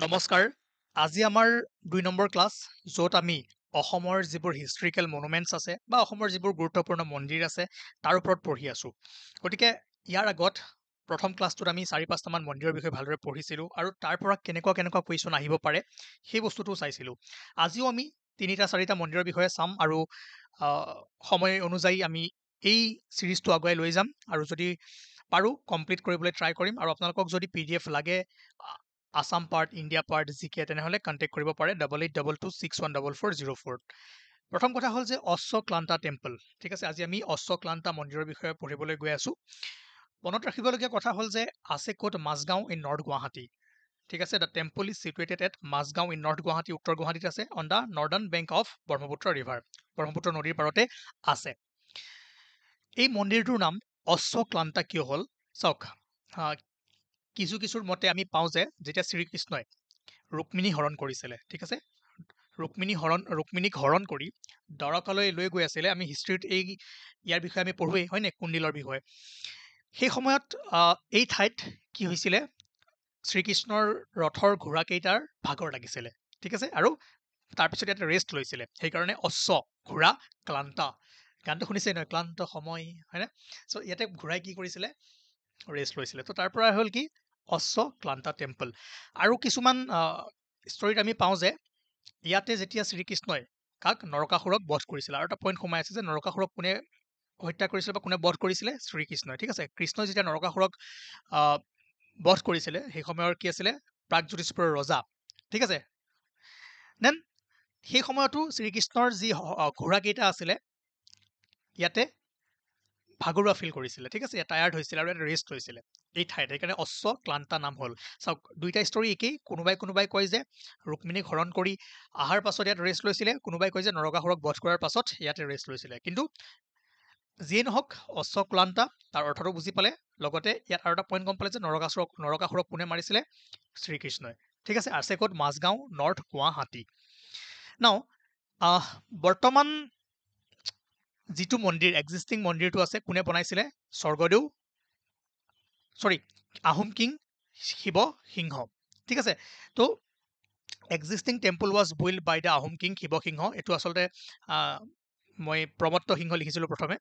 নমস্কাৰ। আজি আমাৰ ২ নম্বৰ ক্লাছ, য'ত আমি অসমৰ যিবোৰ হিষ্ট্ৰিকেল মনুমেণ্টছ আছে বা অসমৰ যিবোৰ গুৰুত্বপূৰ্ণ মন্দিৰ আছে তাৰ ওপৰত পঢ়ি আছোঁ। গতিকে ইয়াৰ আগত প্ৰথম ক্লাছটোত আমি ৪-৫টা মান মন্দিৰৰ বিষয়ে ভালদৰে পঢ়িছিলোঁ আৰু তাৰ পৰা কেনেকুৱা কুৱেশ্যন আহিব পাৰে সেই বস্তুটো চাইছিলোঁ। আজিও আমি ৩টা-৪টা মন্দিৰৰ বিষয়ে চাম আৰু সময় অনুযায়ী আমি এই ছিৰিজটো আগুৱাই লৈ যাম আৰু যদি পাৰোঁ কমপ্লিট কৰিবলৈ ট্ৰাই কৰিম আৰু আপোনালোকক যদি PDF লাগে আসাম পাৰ্ট, ইণ্ডিয়া পাৰ্ট, জিকে তেনেহ'লে কণ্টেক্ট কৰিব পাৰে 8822614404। প্ৰথম কথা হ'ল যে অশ্বক্লান্তা টেম্পল। ঠিক আছে, আজি আমি অশ্বক্লান্তা মন্দিৰৰ বিষয়ে পঢ়িবলৈ গৈ আছোঁ। মনত ৰাখিবলগীয়া কথা হ'ল যে আছে ক'ত মাজগাঁও ইন নৰ্থ গুৱাহাটী। ঠিক আছে, the temple is situated at Majgaon in north Guwahati, উত্তৰ গুৱাহাটীত আছে, on the northern bank of Brahmaputra river. Brahmaputra নদীৰ পাৰতে আছে। এই মন্দিৰটোৰ নাম অশ্বক্লান্তা কিয় হ'ল চাওক। কিছুৰ মতে আমি পাওঁ যে যেতিয়া শ্ৰীকৃষ্ণই ৰুক্মিণী হৰণ কৰিছিলে, ঠিক আছে, ৰুক্মিণীক হৰণ কৰি দ্বাৰকালৈ লৈ গৈ আছিলে। আমি হিষ্ট্ৰীত ইয়াৰ বিষয়ে আমি পঢ়োৱেই হয় নে, কুণ্ডিলৰ বিষয়ে। সেই সময়ত এই ঠাইত কি হৈছিলে, শ্ৰীকৃষ্ণৰ ৰথৰ ঘোঁৰাকেইটাৰ ভাগৰ লাগিছিলে, ঠিক আছে, আৰু তাৰপিছত ইয়াত ৰেষ্ট লৈছিলে। সেইকাৰণে অশ্ব ঘোঁৰা, ক্লান্তা, গানটো শুনিছে নহয়, ক্লান্ত সময়, হয়নে? চ' ইয়াতে ঘোঁৰাই কি কৰিছিলে, ৰেষ্ট লৈছিলে। তো তাৰ পৰা হ'ল কি অশ্বক্লান্তা টেম্পল। আৰু কিছুমান ষ্টৰীত আমি পাওঁ যে ইয়াতে যেতিয়া শ্ৰীকৃষ্ণই নৰকাসুৰক বধ কৰিছিলে, আৰু এটা পইণ্ট সোমাই আছে যে নৰকাসুৰক কোনে হত্যা কৰিছিলে বা কোনে বধ কৰিছিলে, শ্ৰীকৃষ্ণই। ঠিক আছে, কৃষ্ণই যেতিয়া নৰকাসুৰক বধ কৰিছিলে সেই সময়ৰ কি আছিলে, প্ৰাগজ্যোতিষপুৰৰ ৰজা। ঠিক আছে, দেন সেই সময়তো শ্ৰীকৃষ্ণৰ যি ঘোঁৰাকেইটা আছিলে ইয়াতে ভাগৰুৱা ফিল কৰিছিলে, ঠিক আছে, টায়াৰ্ড হৈছিলে আৰু ইয়াত ৰেষ্ট লৈছিলে এই ঠাইত। সেইকাৰণে অশ্বক্লান্তা নাম হ'ল। চাওক, দুইটা ষ্টৰী একেই। কোনোবাই কয় যে ৰুক্মিণীক হৰণ কৰি অহাৰ পাছত ইয়াত ৰেষ্ট লৈছিলে, কোনোবাই কয় যে নৰকাসুৰক বধ কৰাৰ পাছত ইয়াতে ৰেষ্ট লৈছিলে। কিন্তু যিয়ে নহওক, অশ্বক্লান্তা তাৰ অৰ্থটো বুজি পালে। লগতে ইয়াত আৰু এটা পইণ্ট গম পালে যে নৰকাসুৰক কোনে মাৰিছিলে, শ্ৰীকৃষ্ণই। ঠিক আছে, আছে ক'ত, মাজগাঁও, নৰ্থ গুৱাহাটী। নাও বৰ্তমান যিটো মন্দিৰ, এক্সিষ্টিং মন্দিৰটো আছে, কোনে বনাইছিলে, আহোম কিং শিৱ সিংহ। ঠিক আছে, তো existing temple was build by the Ahom king Shiva Singha. এইটো আচলতে মই প্ৰমত্ত সিংহ লিখিছিলোঁ প্ৰথমে,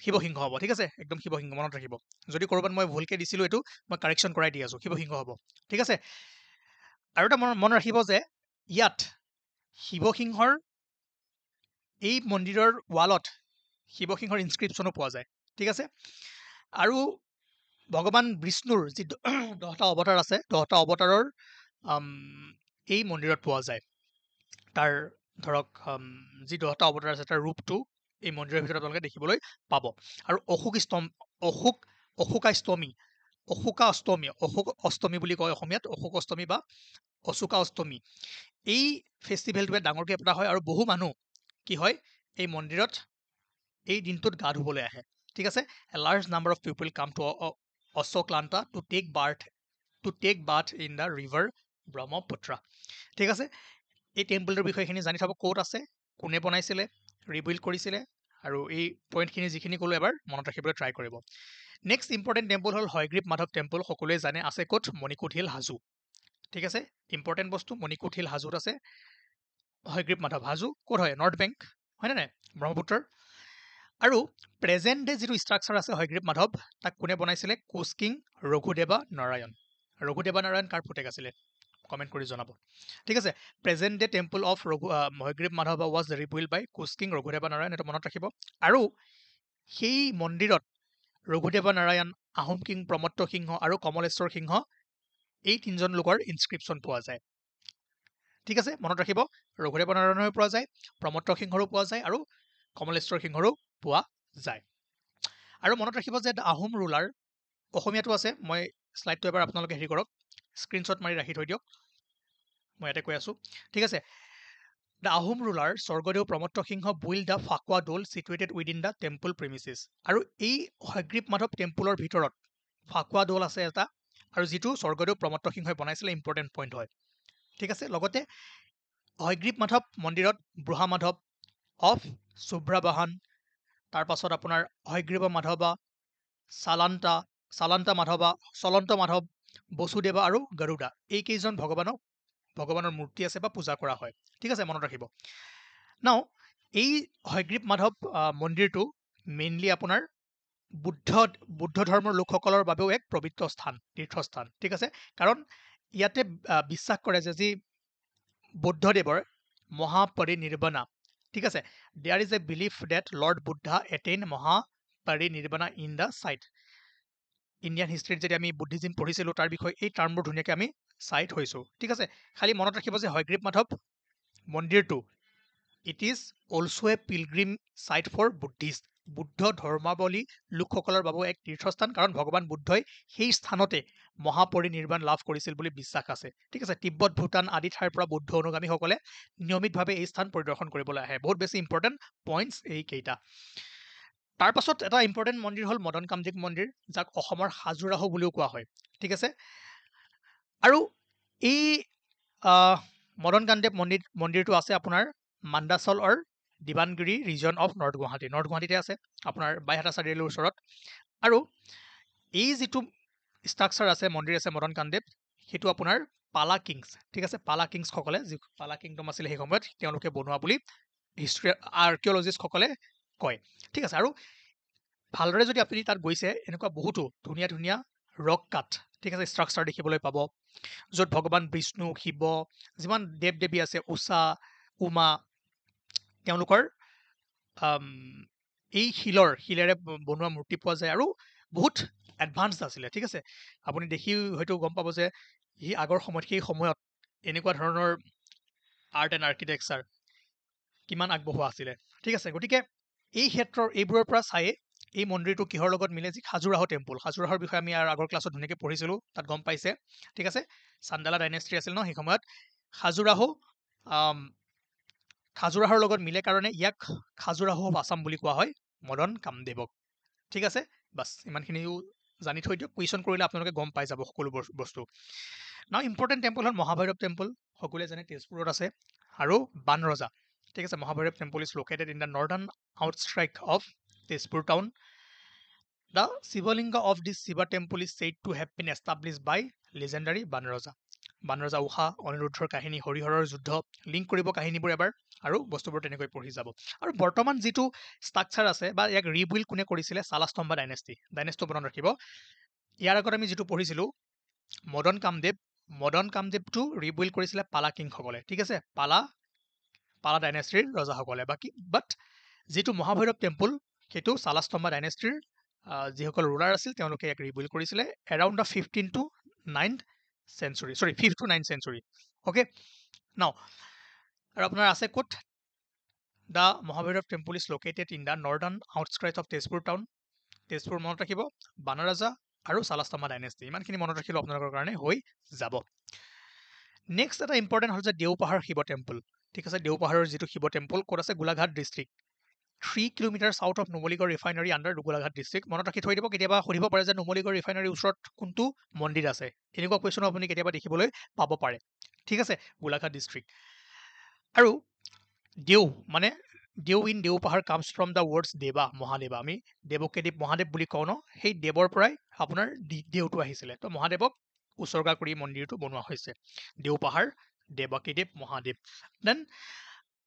শিৱসিংহ হ'ব। ঠিক আছে, একদম শিৱসিংহ মনত ৰাখিব। যদি ক'ৰবাত মই ভুলকৈ দিছিলোঁ এইটো মই কাৰেকশ্যন কৰাই দি আছোঁ, শিৱসিংহ হ'ব। ঠিক আছে, আৰু এটা মনত ৰাখিব যে ইয়াত শিৱসিংহৰ এই মন্দিৰৰ ৱালত শিৱসিংহৰ ইনস্ক্ৰিপশ্যনো পোৱা যায়। ঠিক আছে, আৰু ভগৱান বিষ্ণুৰ যি 10টা অৱতাৰ আছে, 10টা অৱতাৰৰ এই মন্দিৰত পোৱা যায়। তাৰ ধৰক যি 10টা অৱতাৰ আছে তাৰ ৰূপটো এই মন্দিৰৰ ভিতৰত আপোনালোকে দেখিবলৈ পাব। আৰু অশোকা অষ্টমী বুলি কয় অসমীয়াত, অশোক অষ্টমী বা অশোকা অষ্টমী, এই ফেষ্টিভেলটোৱে ডাঙৰকৈ পতা হয়। আৰু বহু মানুহ কি হয়, এই মন্দিৰত এই দিনটোত গা ধুবলৈ আহে। ঠিক আছে, a large number of people come to Ashwaklanta to take bath in the river Brahmaputra. ঠিক আছে, এই টেম্পলটোৰ বিষয়েখিনি জানি থ'ব, ক'ত আছে, কোনে বনাইছিলে, ৰিবিল্ড কৰিছিলে, আৰু এই পইণ্টখিনি যিখিনি ক'লোঁ এবাৰ মনত ৰাখিবলৈ ট্ৰাই কৰিব। নেক্সট ইম্পৰ্টেণ্ট টেম্পল হ'ল হয়গ্ৰীৱ মাধৱ টেম্পল। সকলোৱে জানে, আছে ক'ত, মণিকোট হিল, হাজো। ঠিক আছে, ইম্পৰ্টেণ্ট বস্তু, মণিকোট হিল হাজোত আছে হয়গ্ৰীৱ মাধৱ। হাজো ক'ত হয়, নৰ্থ বেংক, হয়নে নাই, ব্ৰহ্মপুত্ৰৰ। আৰু প্ৰেজেণ্ট ডে যিটো ষ্ট্ৰাকচাৰ আছে হয়গ্ৰীৱ মাধৱ, তাক কোনে বনাইছিলে, কোচ কিং ৰঘুদেৱা নাৰায়ণ। ৰঘুদেৱা নাৰায়ণ কাৰ পুতেক আছিলে, কমেণ্ট কৰি জনাব। ঠিক আছে, present day temple of Hayagriva Madhav was rebuild by Koch king Raghudeva Narayan, এইটো মনত ৰাখিব। আৰু সেই মন্দিৰত ৰঘুদেৱা নাৰায়ণ, আহোম কিং প্ৰমত্ত সিংহ আৰু কমলেশ্বৰ সিংহ, এই 3জন লোকৰ ইনস্ক্ৰিপশ্যন পোৱা যায়। ঠিক আছে, মনত ৰাখিব, ৰঘুদেৱা নাৰায়ণৰো পোৱা যায়, প্ৰমত্ত সিংহৰো পোৱা যায়, আৰু কমলেশ্বৰ সিংহৰো পোৱা যায়। আৰু মনত ৰাখিব যে দ্য আহোম ৰুলাৰ, অসমীয়াটো আছে, মই শ্লাইডটো এবাৰ আপোনালোকে হেৰি কৰক, স্ক্ৰীনশ্বট মাৰি ৰাখি থৈ দিয়ক, মই ইয়াতে কৈ আছোঁ। ঠিক আছে, the Ahom ruler Swargadeo Pramatta Singha build the Fakuwa Dol situated within the temple premises. আৰু এই হয়গ্ৰীৱ মাধৱ টেম্পলৰ ভিতৰত ফাকুৱা দৌল আছে এটা, আৰু যিটো স্বৰ্গদেউ প্ৰমত্ত সিংহই বনাইছিলে, ইম্পৰ্টেণ্ট পইণ্ট হয়। ঠিক আছে, লগতে হয়গ্ৰীৱ মাধৱ মন্দিৰত বুঢ়া মাধৱ অফ শুভ্ৰাবাহন, তাৰপাছত আপোনাৰ হয়গ্ৰীৱ মাধৱা, চলন্ত মাধৱ, বসুদেৱা আৰু গৰুডা, এইকেইজন ভগৱানক ভগৱানৰ মূৰ্তি আছে বা পূজা কৰা হয় ঠিক আছে মনত ৰাখিব নাও এই হয়গ্ৰীব মাধৱ মন্দিৰটো মেইনলি আপোনাৰ বুদ্ধ ধৰ্মৰ লোকসকলৰ বাবেও এক পবিত্ৰ স্থান তীৰ্থস্থান ঠিক আছে কাৰণ ইয়াতে বিশ্বাস কৰে যে যি বুদ্ধদেৱৰ মহাপৰিনিৰ্বাণা ঠিক আছে there is a belief that lord Buddha attain Mahaparinirvana in the site Indian হিষ্ট্ৰীত যদি আমি বুদ্ধিজিম পঢ়িছিলোঁ তাৰ বিষয়ে এই টাৰ্মবোৰ ধুনীয়াকৈ আমি চাইট হৈছোঁ ঠিক আছে খালি মনত ৰাখিব যে হয়গ্ৰীব মাধৱ মন্দিৰটো it is also' a pilgrim site for Buddhist বুদ্ধ ধৰ্মাৱলী লোকসকলৰ বাবেও এক তীৰ্থস্থান কাৰণ ভগৱান বুদ্ধই সেই স্থানতে মহাপৰিনিৰ্বাণ লাভ কৰিছিল বুলি বিশ্বাস আছে ঠিক আছে তিব্বত ভূটান আদি ঠাইৰ পৰা বুদ্ধ অনুগামীসকলে নিয়মিতভাৱে এই স্থান পৰিদৰ্শন কৰিবলৈ আহে বহুত বেছি ইম্পৰ্টেণ্ট পইণ্টছ এইকেইটা তাৰ পাছত এটা ইম্পৰ্টেণ্ট মন্দিৰ হ'ল মদন কামদেৱ মন্দিৰ যাক অসমৰ খাজুৰাহো বুলিও কোৱা হয় ঠিক আছে আৰু এই মদন কামদেৱ মন্দিৰটো আছে আপোনাৰ মাণ্ডাচল অৰ দিবানগিৰি ৰিজন অফ নৰ্থ গুৱাহাটীতে আছে আপোনাৰ বাইহাটা চাৰিআলিৰ ওচৰত আৰু এই যিটো ষ্ট্ৰাকচাৰ আছে মন্দিৰ আছে মদন কামদেৱ সেইটো আপোনাৰ পালা কিংছ ঠিক আছে পালা কিংছসকলে যি পালা কিংডম আছিলে সেই সময়ত তেওঁলোকে বনোৱা বুলি হিষ্ট্ৰী আৰ্কিঅলজিষ্টসকলে কয় ঠিক আছে আৰু ভালদৰে যদি আপুনি তাত গৈছে এনেকুৱা বহুতো ধুনীয়া ধুনীয়া ৰক কাট ঠিক আছে ষ্ট্ৰাকচাৰ দেখিবলৈ পাব য'ত ভগৱান বিষ্ণু শিৱ যিমান দেৱ দেৱী আছে উষা উমা তেওঁলোকৰ এই শিলেৰে বনোৱা মূৰ্তি পোৱা যায় আৰু বহুত এডভান্স আছিলে ঠিক আছে আপুনি দেখি হয়তো গম পাব যে ই আগৰ সময়ত সেই সময়ত এনেকুৱা ধৰণৰ আৰ্ট এণ্ড আৰ্কিটেকচাৰ কিমান আগবঢ়োৱা আছিলে ঠিক আছে গতিকে এই ক্ষেত্ৰৰ এইবোৰৰ পৰা চায়ে এই মন্দিৰটো কিহৰ লগত মিলে যি খাজুৰাহ টেম্পল খাজুৰাহৰ বিষয়ে আমি আগৰ ক্লাছত ধুনীয়াকৈ পঢ়িছিলোঁ তাত গম পাইছে ঠিক আছে চান্দালা ডাইনেষ্টি আছিল ন সেই সময়ত খাজুৰাহৰ লগত মিলে কাৰণে ইয়াক খাজুৰাহ অফ আছাম বুলি কোৱা হয় মদন কামদেৱক ঠিক আছে বাছ ইমানখিনিও জানি থৈ দিয়ক কুৱেশ্যন কৰিলে আপোনালোকে গম পাই যাব সকলো বস্তু নাও ইম্পৰ্টেণ্ট টেম্পল হ'ল মহাভৈৰৱ টেম্পল সকলোৱে জানে তেজপুৰত আছে আৰু বানৰজা ঠিক আছে Mahabhairav temple is located in the northern outskirts of Tezpur town the Shivalinga of this Shiva temple is said to have been establish by legendary Banaraja Usha অনিৰুদ্ধৰ কাহিনী হৰিহৰৰ যুদ্ধ লিংক কৰিব কাহিনীবোৰ এবাৰ আৰু বস্তুবোৰ তেনেকৈ পঢ়ি যাব আৰু বৰ্তমান যিটো ষ্ট্ৰাকচাৰ আছে বা ইয়াক ৰিবিল্ড কোনে কৰিছিলে চালাস্তম্ভা ডাইনেষ্টিটো মনত ৰাখিব ইয়াৰ আগত আমি যিটো পঢ়িছিলোঁ মদন কামদেৱটো ৰিবিল্ড কৰিছিলে পালা কিংসকলে ঠিক আছে পালা ডাইনেষ্টিৰ ৰজাসকলে বাট যিটো মহাভৈৰৱ টেম্পল সেইটো চালাস্তম্ভা ডাইনেষ্টিৰ যিসকল ৰুলাৰ আছিল তেওঁলোকে ইয়াক ৰিবিল্ড কৰিছিলে around the 5th to 9th century okay now আৰু আপোনাৰ আছে ক'ত the Mahabhairav temple is located in the northern outskirts of Tezpur town Tezpur মনত ৰাখিব বানৰজা আৰু চালাস্তম্ভা ডাইনেষ্টি ইমানখিনি মনত ৰাখিলেও আপোনালোকৰ কাৰণে হৈ যাব নেক্সট এটা ইম্পৰ্টেণ্ট হ'ল যে দেওপাহাৰ শিৱ টেম্পল ঠিক আছে দেওপাহাৰৰ যিটো শিৱ টেম্পল ক'ত আছে Golaghat district 3 kilometre south of Numaligarh refinery under Golaghat district মনত ৰাখি থৈ দিব কেতিয়াবা সুধিব পাৰে যে নুমলীগড় ৰিফাইনাৰীৰ ওচৰত কোনটো মন্দিৰ আছে এনেকুৱা কুৱেশ্যনো আপুনি কেতিয়াবা দেখিবলৈ পাব পাৰে ঠিক আছে গোলাঘাট ডিষ্ট্ৰিক্ট আৰু Deo in Deopahar comes from the words Deva Mahadeva আমি দেৱকেদেৱ মহাদেৱ বুলি কওঁ ন সেই দেৱৰ পৰাই আপোনাৰ দেওটো আহিছিলে তো মহাদেৱক উচৰ্গা কৰি মন্দিৰটো বনোৱা হৈছে দেওপাহাৰ দেৱকেদেৱ মহাদেৱ দেন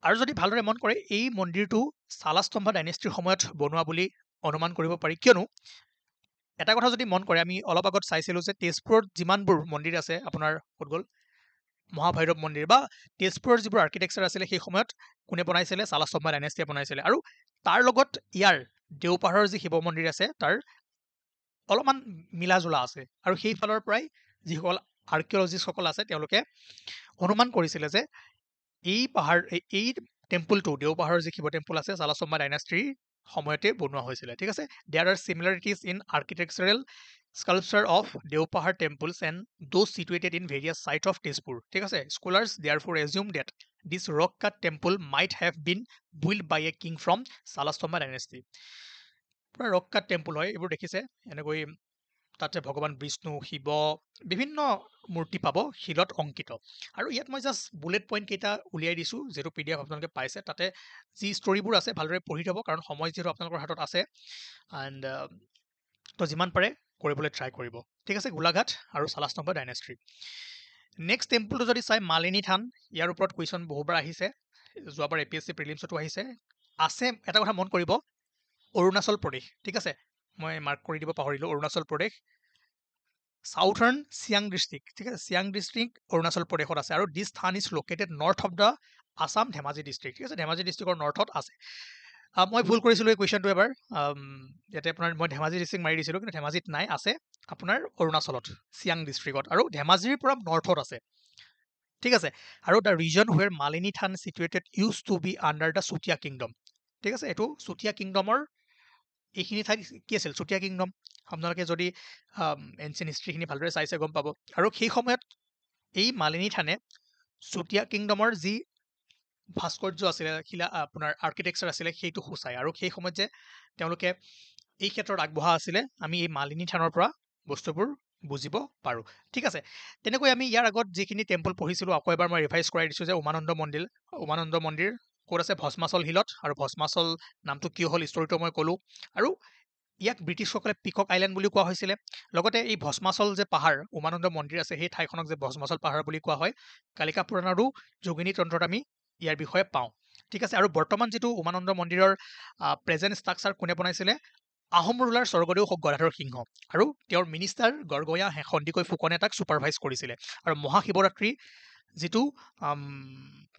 আৰু যদি ভালদৰে মন কৰে এই মন্দিৰটো চালাস্তম্ভা ডাইনেষ্টিৰ সময়ত বনোৱা বুলি অনুমান কৰিব পাৰি কিয়নো এটা কথা যদি মন কৰে আমি অলপ আগত চাইছিলোঁ যে তেজপুৰত যিমানবোৰ মন্দিৰ আছে আপোনাৰ ক'ত গ'ল মহাভৈৰৱ মন্দিৰ বা তেজপুৰৰ যিবোৰ আৰ্কিটেকচাৰ আছিলে সেই সময়ত কোনে বনাইছিলে চালাস্তম্ভা ডাইনেষ্টিয়ে বনাইছিলে আৰু তাৰ লগত ইয়াৰ দেওপাহাৰৰ যি শিৱ মন্দিৰ আছে তাৰ অলপমান মিলাজোলা আছে আৰু সেইফালৰ পৰাই যিসকল আৰ্কিঅলজিষ্টসকল আছে তেওঁলোকে অনুমান কৰিছিলে যে এই টেম্পলটো দেওপাহাৰৰ যি শিৱ টেম্পল আছে চালাস্তম্ভা ডাইনেষ্টিৰ সময়তে বনোৱা হৈছিলে ঠিক আছে there are similarities in architectural sculpture of Deopahar temples and those situated in various sites of Tezpur. ঠিক আছে scholars therefore assume that this rock cut temple might have been built by a king from Salastamba dynasty. পুৰা rock cut temple হয় এইবোৰ দেখিছে এনেকৈ তাতে ভগৱান বিষ্ণু শিৱ বিভিন্ন মূৰ্তি পাব শিলত অংকিত আৰু ইয়াত মই জাষ্ট বুলেট পইণ্ট কেইটা উলিয়াই দিছোঁ যিটো PDF আপোনালোকে পাইছে তাতে যি ষ্টৰিবোৰ আছে ভালদৰে পঢ়ি থ'ব কাৰণ সময় যিহেতু আপোনালোকৰ হাতত আছে এণ্ড তো যিমান পাৰে কৰিবলৈ ট্ৰাই কৰিব ঠিক আছে গোলাঘাট আৰু চালাস্তম্ভা ডাইনেষ্টি নেক্সট টেম্পলটো যদি চাই মালিনী থান, ইয়াৰ ওপৰত কুৱেশ্যন বহুবাৰ আহিছে, যোৱাবাৰ APSC প্ৰিলিমছতো আহিছে। এটা কথা মন কৰিব, অৰুণাচল প্ৰদেশ, ঠিক আছে, মই মাৰ্ক কৰি দিব পাহৰিলোঁ, অৰুণাচল প্ৰদেশ, সাউথাৰ্ণ চিয়াং ডিষ্ট্ৰিক্ট, ঠিক আছে, চিয়াং ডিষ্ট্ৰিক্ট অৰুণাচল প্ৰদেশত আছে, আৰু দিছ থান is located north of the Assam Dhemaji district, ঠিক আছে, ধেমাজি ডিষ্ট্ৰিক্টৰ নৰ্থত আছে। মই ভুল কৰিছিলোঁ এই কুৱেশ্যনটো এবাৰ, ইয়াতে আপোনাৰ মই ধেমাজি ডিষ্ট্ৰিক্ট মাৰি দিছিলোঁ, কিন্তু ধেমাজিত নাই, আছে আপোনাৰ অৰুণাচলত চিয়াং ডিষ্ট্ৰিক্টত, আৰু ধেমাজিৰ পৰা নৰ্থত আছে, ঠিক আছে। আৰু the region where Malini Than situated used to be under the Chutia kingdom, ঠিক আছে, এইটো চুতীয়া কিংডমৰ এইখিনি ঠাইত কি আছিল, চুতীয়া কিংডম। আপোনালোকে যদি এনচিয়েণ্ট হিষ্ট্ৰীখিনি ভালদৰে চাইছে গম পাব। আৰু সেই সময়ত এই মালিনী থানে চুতীয়া কিংডমৰ যি ভাস্কৰ্য আছিলে, আপোনাৰ আৰ্কিটেক্সাৰ আছিলে, সেইটো সূচায়। আৰু সেই সময়ত যে তেওঁলোকে এই ক্ষেত্ৰত আগবঢ়া আছিলে, আমি এই মালিনী থানৰ পৰা বস্তুবোৰ বুজিব পাৰোঁ, ঠিক আছে। তেনেকৈ আমি ইয়াৰ আগত যিখিনি টেম্পল পঢ়িছিলোঁ, আকৌ এবাৰ মই ৰিভাইজ কৰাই দিছোঁ যে উমানন্দ মন্দিৰ ক'ত আছে, ভস্মাচল হিলত, আৰু ভস্মাচল নামটো কিয় হ'ল ষ্টৰিটো মই ক'লোঁ। আৰু ইয়াক ব্ৰিটিছসকলে পিকক আইলেণ্ড বুলি কোৱা হৈছিলে। লগতে এই ভস্মাচল যে পাহাৰ উমানন্দ মন্দিৰ আছে, সেই ঠাইখনক যে ভস্মাচল পাহাৰ বুলি কোৱা হয়, কালিকা পুৰাণৰো যোগিনী তন্ত্ৰত আমি ইয়াৰ বিষয়ে পাওঁ, ঠিক আছে। আৰু বৰ্তমান যিটো উমানন্দ মন্দিৰৰ প্ৰেজেণ্ট ষ্ট্ৰাকচাৰ কোনে বনাইছিলে, আহোম ৰুলাৰ স্বৰ্গদেউ গদাধৰ সিংহ, আৰু তেওঁৰ মিনিষ্টাৰ গড়গঞা সন্দিকৈ ফুকনে তাক ছুপাৰভাইজ কৰিছিলে। আৰু মহাশিৱৰাত্ৰি যিটো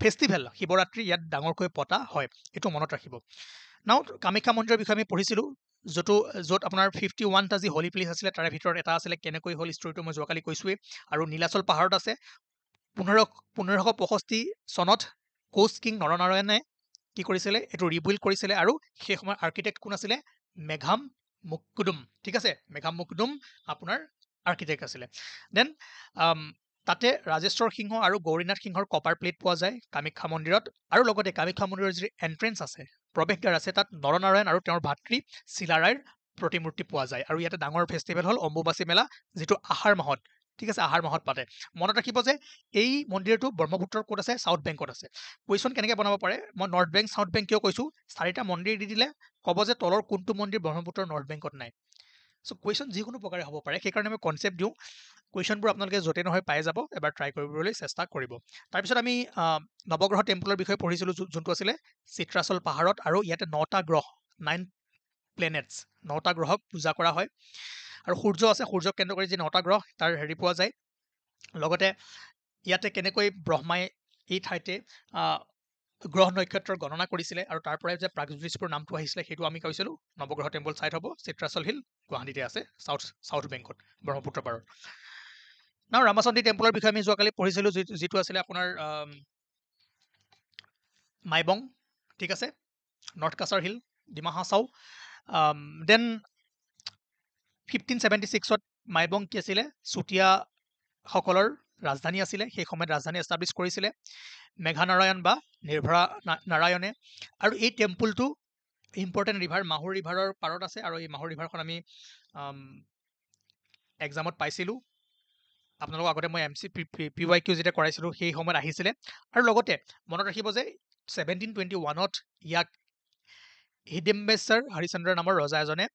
ফেষ্টিভেল, শিৱৰাত্ৰি ইয়াত ডাঙৰকৈ পতা হয়, এইটো মনত ৰাখিব। নাও কামাখ্যা মন্দিৰৰ বিষয়ে আমি পঢ়িছিলোঁ, য'ত আপোনাৰ 51টা যি হলি প্লেচ আছিলে, তাৰে ভিতৰত এটা আছিলে, কেনেকৈ হ'ল ষ্টৰিটো মই যোৱাকালি কৈছোৱেই। আৰু নীলাচল পাহাৰত আছে। 1565 চনত কোচ কিং নৰনাৰায়ণে কি কৰিছিলে, এইটো ৰিবিল্ড কৰিছিলে। আৰু সেই সময়ৰ আৰ্কিটেক্ট কোন আছিলে, মেঘাম মুকুডুম, ঠিক আছে, মেঘাম মুকুডুম আপোনাৰ আৰ্কিটেক্ট আছিলে। দেন তাতে ৰাজেশ্বৰ সিংহ আৰু গৌৰীনাথ সিংহৰ কপাৰ প্লেট পোৱা যায় কামাখ্যা মন্দিৰত। আৰু লগতে কামাখ্যা মন্দিৰৰ যি এণ্ট্ৰেঞ্চ আছে, প্ৰৱেশদ্বাৰ আছে, তাত নৰনাৰায়ণ আৰু তেওঁৰ ভাতৃ চিলাৰায়ৰ প্ৰতিমূৰ্তি পোৱা যায়। আৰু ইয়াতে ডাঙৰ ফেষ্টিভেল হ'ল অম্বুবাচী মেলা, যিটো আহাৰ মাহত, ঠিক আছে, আহাৰ মাহত পাতে। মনত ৰাখিব যে এই মন্দিৰটো ব্ৰহ্মপুত্ৰৰ ক'ত আছে, চাউথ বেংকত আছে। কুৱেশ্যন কেনেকৈ বনাব পাৰে, মই নৰ্থ বেংক চাউথ বেংক কিয় কৈছোঁ, 4টা মন্দিৰ দি দিলে ক'ব যে তলৰ কোনটো মন্দিৰ ব্ৰহ্মপুত্ৰৰ নৰ্থ বেংকত নাই। চ' কুৱেশ্যন যিকোনো প্ৰকাৰে হ'ব পাৰে, সেইকাৰণে মই কনচেপ্ট দিওঁ। কুৱেশ্যনবোৰ আপোনালোকে য'তে নহয় পাই যাব, এবাৰ ট্ৰাই কৰিবলৈ চেষ্টা কৰিব। তাৰপিছত আমি নৱগ্ৰহ টেম্পলৰ বিষয়ে পঢ়িছিলোঁ, যোনটো আছিলে চিত্ৰাচল পাহাৰত। আৰু ইয়াতে 9টা গ্ৰহ, 9 প্লেনেটছ, 9টা গ্ৰহক পূজা কৰা হয়। আৰু সূৰ্য আছে, সূৰ্যক কেন্দ্ৰ কৰি যি 9টা গ্ৰহ, তাৰ পোৱা যায়। লগতে ইয়াতে কেনেকৈ ব্ৰহ্মাই এই ঠাইতে গ্ৰহ নক্ষত্ৰৰ গণনা কৰিছিলে, আৰু তাৰ পৰাই যে প্ৰাগজ্যোতিষপুৰ নামটো আহিছিলে, সেইটো আমি কৈছিলোঁ। নৱগ্ৰহ টেম্পল চাইট হ'ব চিত্ৰাচল হিল, গুৱাহাটীতে আছে, চাউথ বেংকত, ব্ৰহ্মপুত্ৰ পাৰত। নাও ৰামাচন্দ্ৰী টেম্পলৰ বিষয়ে আমি যোৱাকালি পঢ়িছিলোঁ, যিটো আছিলে আপোনাৰ মাইবং, ঠিক আছে, north Cachar hill, Dima Hasao. Then 1576ত মাইবং কি আছিলে, চুতীয়াসকলৰ ৰাজধানী আছিলে। সেই সময়ত ৰাজধানী এষ্টাব্লিছ কৰিছিলে মেঘানাৰায়ণ বা নিৰ্ভৰা নাৰায়ণে। আৰু এই টেম্পলটো ইম্পৰ্টেণ্ট ৰিভাৰ মাহুৰ ৰিভাৰৰ পাৰত আছে। আৰু এই মাহুৰ ৰিভাৰখন আমি এক্সামত পাইছিলোঁ, আপোনালোকক আগতে মই PYQ যেতিয়া কৰাইছিলোঁ সেই সময়ত আহিছিলে। আৰু লগতে মনত ৰাখিব যে 1721ত ইয়াক হিডিম্বেশ্বৰ হৰিচন্দ্ৰ নামৰ ৰজা এজনে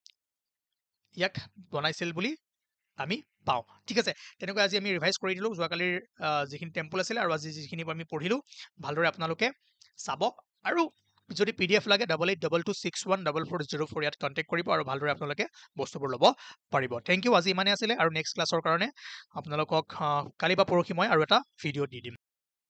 ইয়াক বনাইছিল বুলি আমি পাওঁ, ঠিক আছে। তেনেকৈ আজি আমি ৰিভাইজ কৰি দিলোঁ যোৱাকালিৰ যিখিনি টেম্পল আছিলে, আৰু আজি যিখিনি আমি পঢ়িলোঁ, ভালদৰে আপোনালোকে চাব। আৰু যদি PDF লাগে 8822614404 ইয়াত কণ্টেক্ট কৰিব, আৰু ভালদৰে আপোনালোকে বস্তুবোৰ ল'ব পাৰিব। থেংক ইউ, আজি ইমানেই আছিলে। আৰু নেক্সট ক্লাছৰ কাৰণে আপোনালোকক কালি বা পৰহি মই আৰু এটা ভিডিঅ' দি দিম।